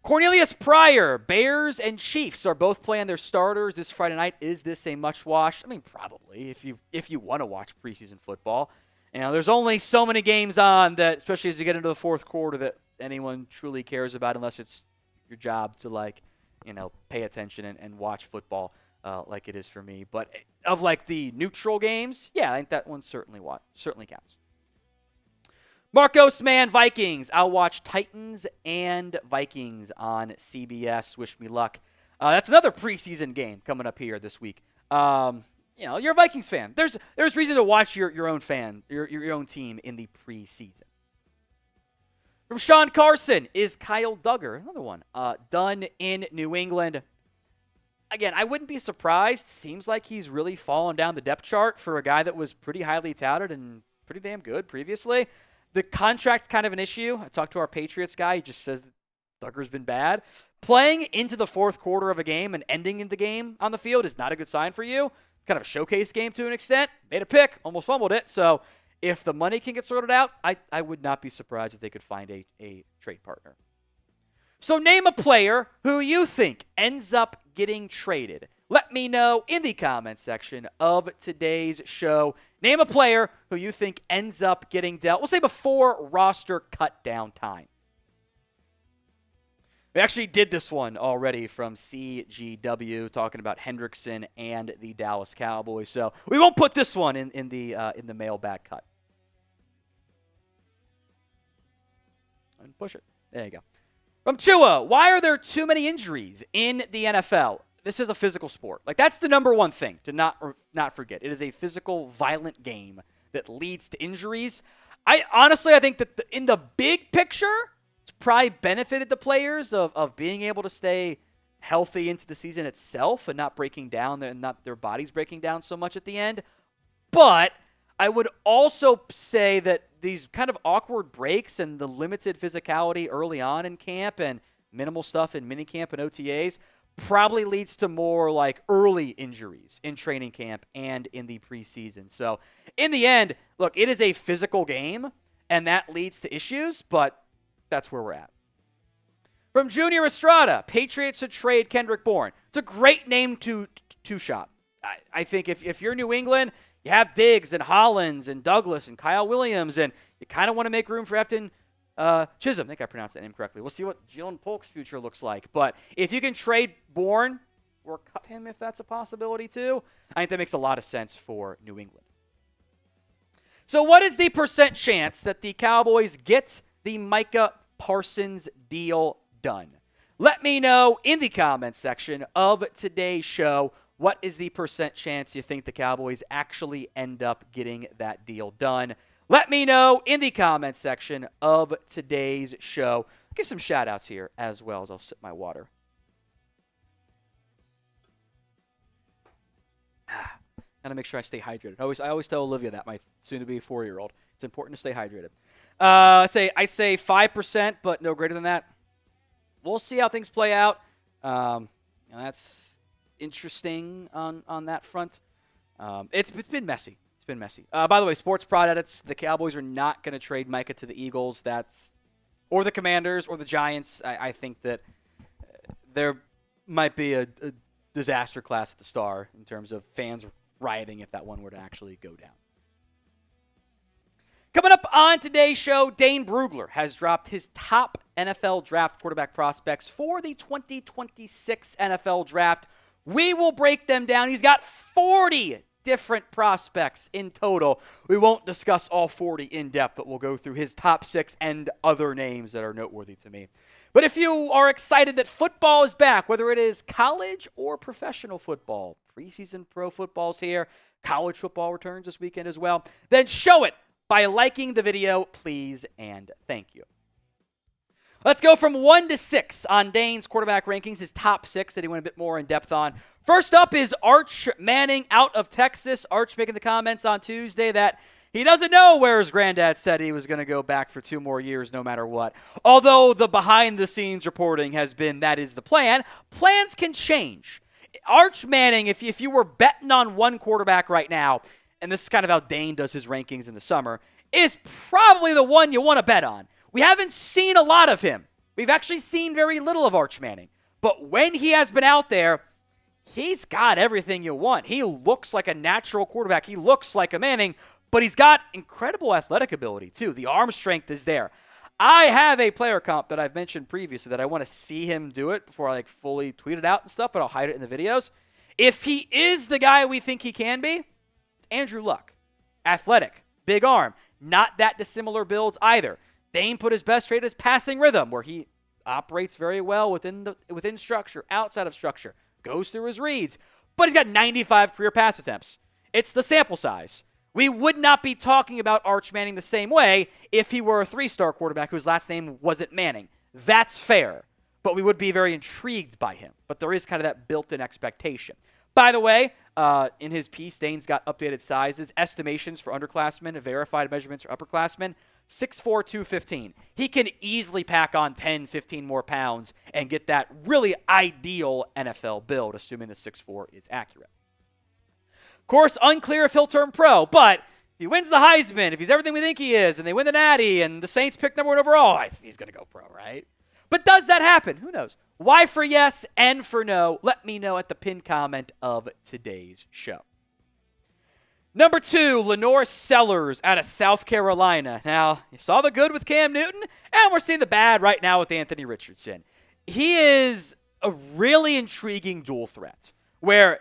Cornelius Pryor, Bears and Chiefs are both playing their starters this Friday night. Is this a much watch? I mean, probably if you want to watch preseason football. There's only so many games on that, especially as you get into the fourth quarter, that anyone truly cares about unless it's your job to pay attention and watch football like it is for me. But of like the neutral games, yeah, I think that one certainly counts. Marcos Man Vikings. I'll watch Titans and Vikings on CBS. Wish me luck. That's another preseason game coming up here this week. You're a Vikings fan. There's reason to watch your own team in the preseason. From Sean Carson, is Kyle Duggar, another one, done in New England? Again, I wouldn't be surprised. Seems like he's really fallen down the depth chart for a guy that was pretty highly touted and pretty damn good previously. The contract's kind of an issue. I talked to our Patriots guy. He just says that Duggar's been bad. Playing into the fourth quarter of a game and ending in the game on the field is not a good sign for you. It's kind of a showcase game to an extent. Made a pick, almost fumbled it. So if the money can get sorted out, I would not be surprised if they could find a trade partner. So name a player who you think ends up getting traded. Let me know in the comments section of today's show. Name a player who you think ends up getting dealt, we'll say before roster cut down time. We actually did this one already from CGW, talking about Hendrickson and the Dallas Cowboys. So we won't put this one in the mailbag cut. and push it. There you go. From Chua, why are there too many injuries in the NFL? This is a physical sport. Like, that's the number one thing to not forget. It is a physical, violent game that leads to injuries. I think that in the big picture, it's probably benefited the players of being able to stay healthy into the season itself and not breaking down and not their bodies breaking down so much at the end. But I would also say that these kind of awkward breaks and the limited physicality early on in camp and minimal stuff in minicamp and OTAs probably leads to more like early injuries in training camp and in the preseason. So in the end, look, it is a physical game, and that leads to issues, but that's where we're at. From Junior Estrada, Patriots should trade Kendrick Bourne. It's a great name to shop. I think if you're New England, you have Diggs and Hollins and Douglas and Kyle Williams, and you kind of want to make room for Efton Chisholm. I think I pronounced that name correctly. We'll see what Jalen Polk's future looks like. But if you can trade Bourne or cut him if that's a possibility too, I think that makes a lot of sense for New England. So what is the percent chance that the Cowboys get the Micah Parsons deal done? Let me know in the comments section of today's show. What is the percent chance you think the Cowboys actually end up getting that deal done? Let me know in the comments section of today's show. I'll give some shout-outs here as well as I'll sip my water. Gotta make sure I stay hydrated. I always tell Olivia that, my soon-to-be 4-year-old. It's important to stay hydrated. I say 5%, but no greater than that. We'll see how things play out. That's interesting on that front. It's been messy. It's been messy. By the way, Sports Prod edits, the Cowboys are not going to trade Micah to the Eagles. Or the Commanders or the Giants. I think that there might be a disaster class at the Star in terms of fans rioting if that one were to actually go down. Coming up on today's show, Dane Brugler has dropped his top NFL draft quarterback prospects for the 2026 NFL draft. We will break them down. He's got 40 different prospects in total. We won't discuss all 40 in depth, but we'll go through his top 6 and other names that are noteworthy to me. But if you are excited that football is back, whether it is college or professional football, preseason pro football's here, college football returns this weekend as well, then show it by liking the video, please, and thank you. Let's go from 1 to 6 on Dane's quarterback rankings, his top 6 that he went a bit more in depth on. First up is Arch Manning out of Texas. Arch making the comments on Tuesday that he doesn't know where his granddad said he was going to go back for 2 more years no matter what. Although the behind-the-scenes reporting has been that is the plan. Plans can change. Arch Manning, if you were betting on one quarterback right now, and this is kind of how Dane does his rankings in the summer, is probably the one you want to bet on. We haven't seen a lot of him. We've actually seen very little of Arch Manning. But when he has been out there, he's got everything you want. He looks like a natural quarterback. He looks like a Manning, but he's got incredible athletic ability too. The arm strength is there. I have a player comp that I've mentioned previously that I want to see him do it before I fully tweet it out and stuff, but I'll hide it in the videos. If he is the guy we think he can be, it's Andrew Luck. Athletic, big arm, not that dissimilar builds either. Dane put his best trait as passing rhythm, where he operates very well within structure, outside of structure, goes through his reads, but he's got 95 career pass attempts. It's the sample size. We would not be talking about Arch Manning the same way if he were a 3-star quarterback whose last name wasn't Manning. That's fair, but we would be very intrigued by him. But there is kind of that built-in expectation. By the way, in his piece, Dane's got updated sizes, estimations for underclassmen, verified measurements for upperclassmen. 6'4", 215. He can easily pack on 10, 15 more pounds and get that really ideal NFL build, assuming the 6'4" is accurate. Of course, unclear if he'll turn pro, but if he wins the Heisman, if he's everything we think he is, and they win the Natty, and the Saints pick number 1 overall, I think he's going to go pro, right? But does that happen? Who knows? Y for yes, N for no. Let me know at the pinned comment of today's show. Number 2, Lenore Sellers out of South Carolina. Now, you saw the good with Cam Newton, and we're seeing the bad right now with Anthony Richardson. He is a really intriguing dual threat where,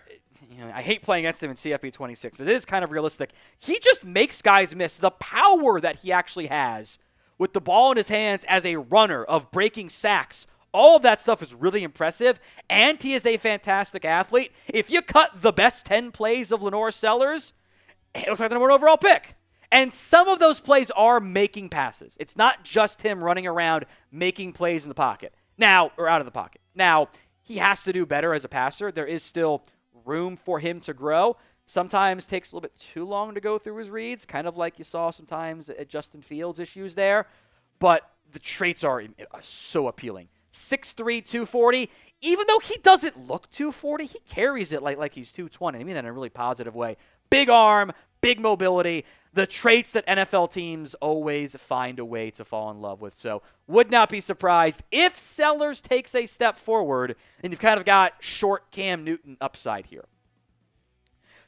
I hate playing against him in CFP 26. It is kind of realistic. He just makes guys miss. The power that he actually has with the ball in his hands as a runner, of breaking sacks. All of that stuff is really impressive, and he is a fantastic athlete. If you cut the best 10 plays of Lenore Sellers, it looks like the number 1 overall pick. And some of those plays are making passes. It's not just him running around making plays in the pocket. Now, or out of the pocket. Now, he has to do better as a passer. There is still room for him to grow. Sometimes takes a little bit too long to go through his reads, kind of like you saw sometimes at Justin Fields' issues there. But the traits are so appealing. 6'3", 240. Even though he doesn't look 240, he carries it like he's 220. I mean that in a really positive way. Big arm, big mobility, the traits that NFL teams always find a way to fall in love with. So would not be surprised if Sellers takes a step forward and you've kind of got short Cam Newton upside here.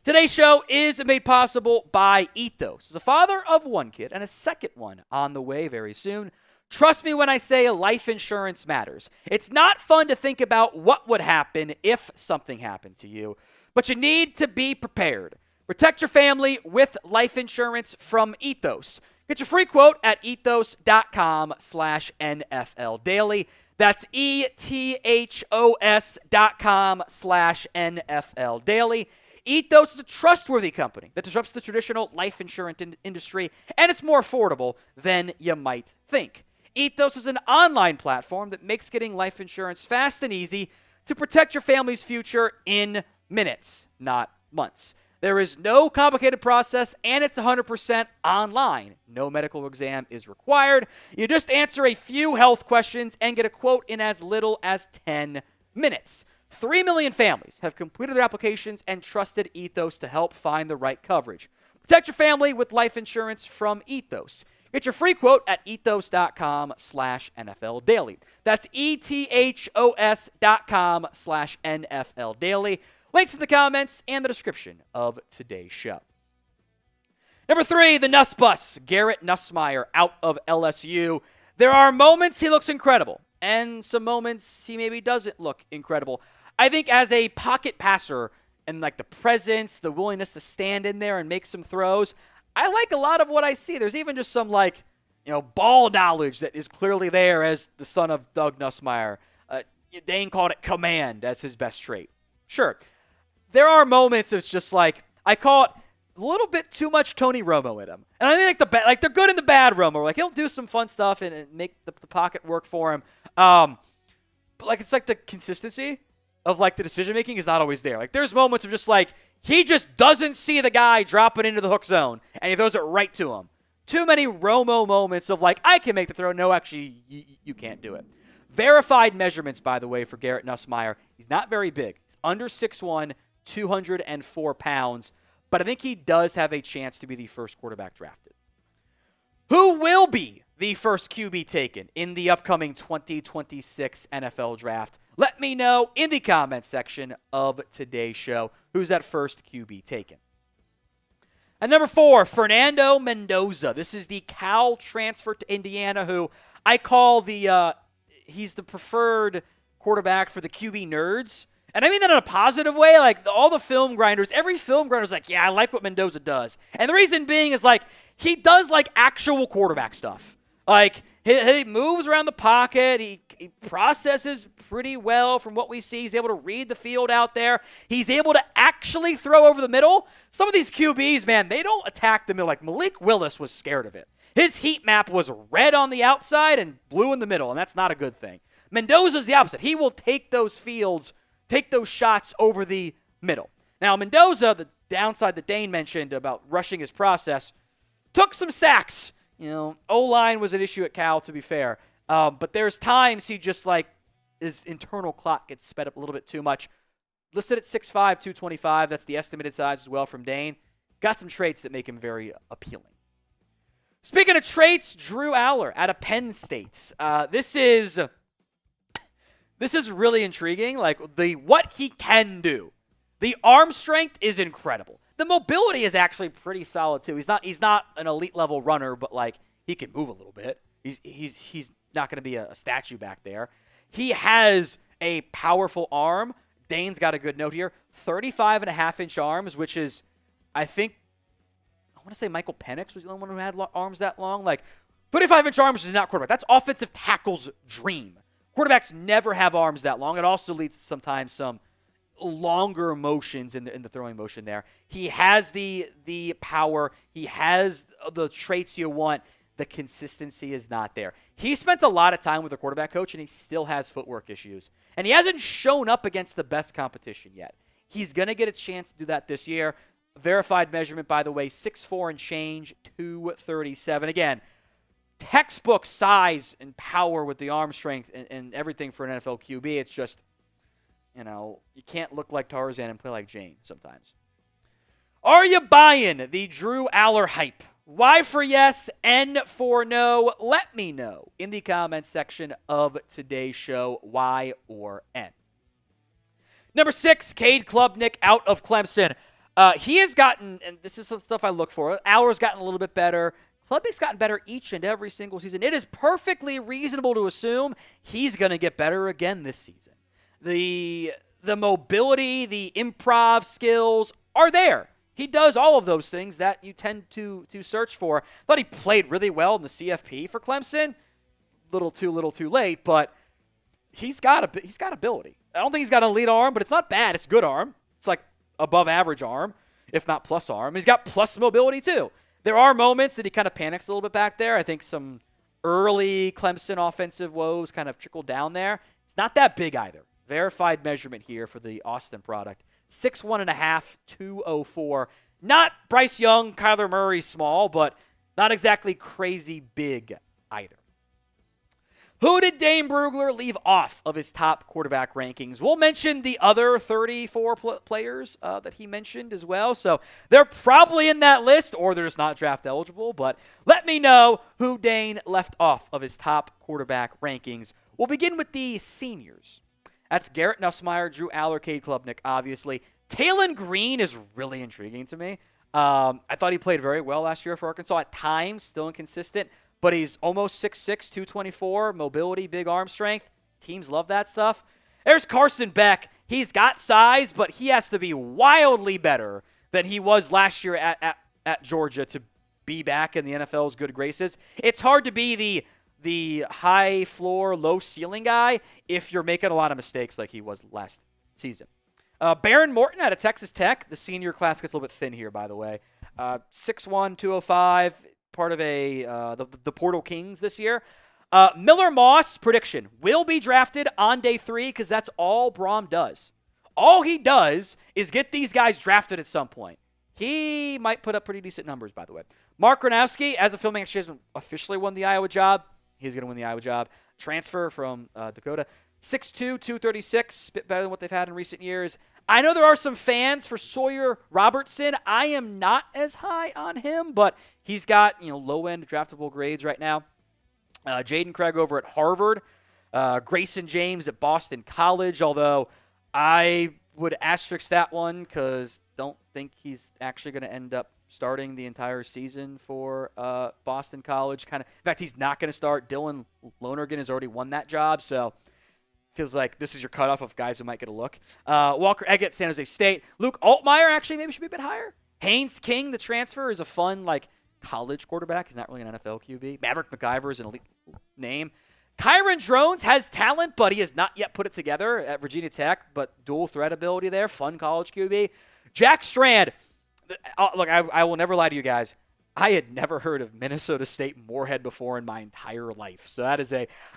Today's show is made possible by Ethos. As a father of one kid and a second one on the way very soon, trust me when I say life insurance matters. It's not fun to think about what would happen if something happened to you, but you need to be prepared. Protect your family with life insurance from Ethos. Get your free quote at ethos.com/NFL Daily. That's ethos.com/NFL Daily. Ethos is a trustworthy company that disrupts the traditional life insurance industry, and it's more affordable than you might think. Ethos is an online platform that makes getting life insurance fast and easy to protect your family's future in minutes, not months. There is no complicated process, and it's 100% online. No medical exam is required. You just answer a few health questions and get a quote in as little as 10 minutes. 3 million families have completed their applications and trusted Ethos to help find the right coverage. Protect your family with life insurance from Ethos. Get your free quote at ethos.com/NFL Daily. That's ethos.com/NFL Daily. Links in the comments and the description of today's show. Number 3, the Nuss Bus. Garrett Nussmeier out of LSU. There are moments he looks incredible, and some moments he maybe doesn't look incredible. I think as a pocket passer and like the presence, the willingness to stand in there and make some throws, I like a lot of what I see. There's even just some ball knowledge that is clearly there as the son of Doug Nussmeier. Dane called it command as his best trait. Sure. There are moments it's just like, I call it a little bit too much Tony Romo in him. And I think they're good in the bad Romo. Like he'll do some fun stuff and make the pocket work for him. But it's like the consistency of the decision making is not always there. Like there's moments of just he just doesn't see the guy dropping into the hook zone and he throws it right to him. Too many Romo moments of I can make the throw. No, actually, you can't do it. Verified measurements, by the way, for Garrett Nussmeier. He's not very big. He's under 6'1", 204 pounds, but I think he does have a chance to be the first quarterback drafted. Who will be the first QB taken in the upcoming 2026 NFL Draft? Let me know in the comments section of today's show who's that first QB taken. At number 4, Fernando Mendoza. This is the Cal transfer to Indiana who I call he's the preferred quarterback for the QB nerds. And I mean that in a positive way. All the film grinders, every film grinder is yeah, I like what Mendoza does. And the reason being is he does actual quarterback stuff. He moves around the pocket. He processes pretty well from what we see. He's able to read the field out there. He's able to actually throw over the middle. Some of these QBs, man, they don't attack the middle. Malik Willis was scared of it. His heat map was red on the outside and blue in the middle, and that's not a good thing. Mendoza's the opposite. He will take those shots over the middle. Now, Mendoza, the downside that Dane mentioned about rushing his process, took some sacks. O-line was an issue at Cal, to be fair. But there's times he just his internal clock gets sped up a little bit too much. Listed at 6'5", 225. That's the estimated size as well from Dane. Got some traits that make him very appealing. Speaking of traits, Drew Aller out of Penn State. This is really intriguing. What he can do. The arm strength is incredible. The mobility is actually pretty solid too. He's not an elite level runner, but he can move a little bit. He's not going to be a statue back there. He has a powerful arm. Dane's got a good note here. 35.5-inch arms, which is, I want to say Michael Penix was the only one who had arms that long. 35-inch arms is not quarterback. That's offensive tackle's dream. Quarterbacks never have arms that long. It also leads to sometimes some longer motions in the throwing motion there. He has the power. He has the traits you want. The consistency is not there. He spent a lot of time with a quarterback coach, and he still has footwork issues. And he hasn't shown up against the best competition yet. He's going to get a chance to do that this year. Verified measurement, by the way, 6'4" and change, 237. Again, textbook size and power with the arm strength and everything for an NFL QB. It's just, you can't look like Tarzan and play like Jane sometimes. Are you buying the Drew Aller hype? Y for yes, N for no. Let me know in the comments section of today's show, Y or N. Number 6, Cade Klubnik out of Clemson. He has gotten, and this is the stuff I look for, Aller's gotten a little bit better. Klubnik's gotten better each and every single season. It is perfectly reasonable to assume he's going to get better again this season. The mobility, the improv skills are there. He does all of those things that you tend to search for. Thought he played really well in the CFP for Clemson. Little too late, but he's got ability. I don't think he's got an elite arm, but it's not bad. It's good arm. It's like above average arm, if not plus arm. He's got plus mobility too. There are moments that he kind of panics a little bit back there. I think some early Clemson offensive woes kind of trickled down there. It's not that big either. Verified measurement here for the Austin product. 6'1.5", 204. Not Bryce Young, Kyler Murray small, but not exactly crazy big either. Who did Dane Brugler leave off of his top quarterback rankings? We'll mention the other 34 players that he mentioned as well. So they're probably in that list, or they're just not draft eligible. But let me know who Dane left off of his top quarterback rankings. We'll begin with the seniors. That's Garrett Nussmeier, Drew Aller, Cade Klubnik, obviously. Talon Green is really intriguing to me. I thought he played very well last year for Arkansas. At times, still inconsistent, but he's almost 6'6", 224, mobility, big arm strength. Teams love that stuff. There's Carson Beck. He's got size, but he has to be wildly better than he was last year at Georgia to be back in the NFL's good graces. It's hard to be the high floor, low ceiling guy if you're making a lot of mistakes like he was last season. Baron Morton out of Texas Tech. The senior class gets a little bit thin here, by the way. 6'1", 205, part of the Portal Kings this year. Miller Moss, prediction, will be drafted on day 3 because that's all Braum does. All he does is get these guys drafted at some point. He might put up pretty decent numbers, by the way. Mark Gronowski, as a filmmaker, she hasn't officially won the Iowa job. He's going to win the Iowa job. Transfer from Dakota. 6'2", 236, a bit better than what they've had in recent years. I know there are some fans for Sawyer Robertson. I am not as high on him, but he's got low-end draftable grades right now. Jaden Craig over at Harvard. Grayson James at Boston College, although I would asterisk that one because don't think he's actually going to end up starting the entire season for Boston College. In fact, he's not going to start. Dylan Lonergan has already won that job, so feels like this is your cutoff of guys who might get a look. Walker Eggett, San Jose State. Luke Altmaier actually maybe should be a bit higher. Haynes King, the transfer, is a fun college quarterback. He's not really an NFL QB. Maverick McIver is an elite name. Kyron Drones has talent, but he has not yet put it together at Virginia Tech, but dual threat ability there. Fun college QB. Jack Strand. Look, I will never lie to you guys. I had never heard of Minnesota State Moorhead before in my entire life. So that is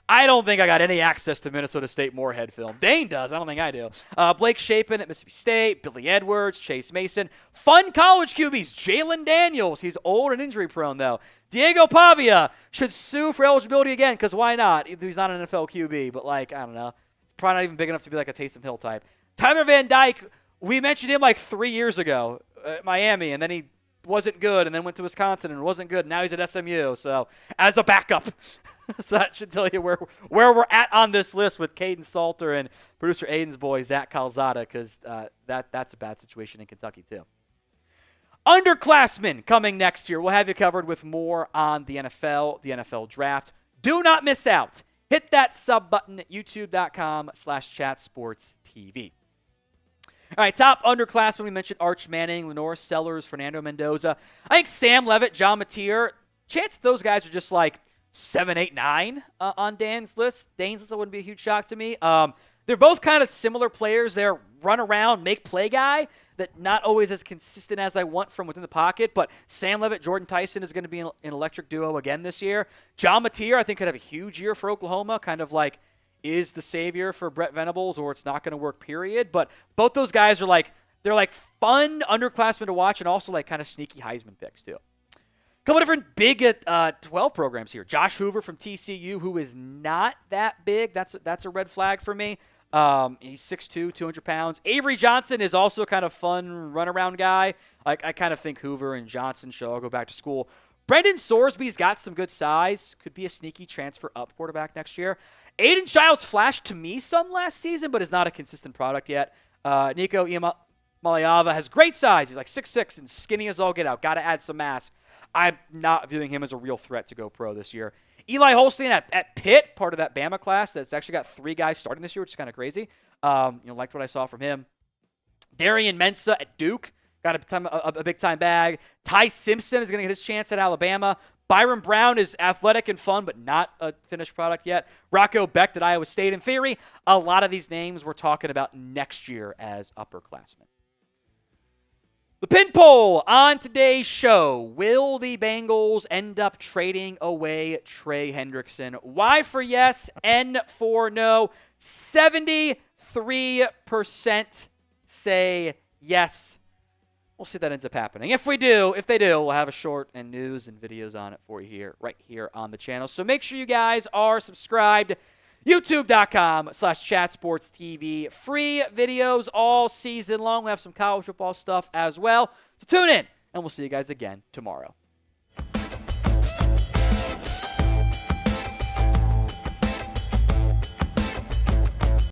I don't think I got any access to Minnesota State Moorhead film. Dane does. I don't think I do. Blake Shapen at Mississippi State, Billy Edwards, Chase Mason. Fun college QBs. Jalen Daniels. He's old and injury prone, though. Diego Pavia should sue for eligibility again, because why not? He's not an NFL QB, but I don't know. It's probably not even big enough to be like a Taysom Hill type. Tyler Van Dyke, we mentioned him 3 years ago at Miami, and then he wasn't good, and then went to Wisconsin and wasn't good. Now he's at SMU, so as a backup. So that should tell you where we're at on this list with Caden Salter and producer Aiden's boy, Zach Calzada, because that's a bad situation in Kentucky, too. Underclassmen coming next year. We'll have you covered with more on the NFL draft. Do not miss out. Hit that sub button at youtube.com/chatsportstv. All right, top underclassmen, we mentioned Arch Manning, Lenore Sellers, Fernando Mendoza. I think Sam Levitt, John Mateer, chance those guys are just 7, 8, 9 on Dane's list. Wouldn't be a huge shock to me. They're both kind of similar players. They're run around, make play guy that not always as consistent as I want from within the pocket, but Sam Levitt, Jordan Tyson is going to be an electric duo again this year. John Mateer, I think, could have a huge year for Oklahoma, kind of like is the savior for Brett Venables or it's not going to work, period. But both those guys are they're like fun underclassmen to watch and also like kind of sneaky Heisman picks too. Couple different big 12 programs here. Josh Hoover from TCU, who is not that big. That's a red flag for me. He's 6'2", 200 pounds. Avery Johnson is also kind of fun runaround guy. I kind of think Hoover and Johnson should all go back to school. Brendan Sorsby's got some good size. Could be a sneaky transfer up quarterback next year. Aiden Childs flashed to me some last season, but is not a consistent product yet. Nico Iamaleava has great size. He's like 6'6" and skinny as all get out. Got to add some mass. I'm not viewing him as a real threat to go pro this year. Eli Holstein at Pitt, part of that Bama class that's actually got 3 guys starting this year, which is kind of crazy. Liked what I saw from him. Darian Mensah at Duke, got a big-time bag. Ty Simpson is going to get his chance at Alabama. Byron Brown is athletic and fun, but not a finished product yet. Rocco Becht at Iowa State. In theory, a lot of these names we're talking about next year as upperclassmen. The pin poll on today's show. Will the Bengals end up trading away Trey Hendrickson? Y for yes, N for no. 73% say yes. We'll see if that ends up happening. If they do, we'll have a short and news and videos on it for you right here on the channel. So make sure you guys are subscribed. YouTube.com/ChatSportsTV. Free videos all season long. We have some college football stuff as well. So tune in, and we'll see you guys again tomorrow.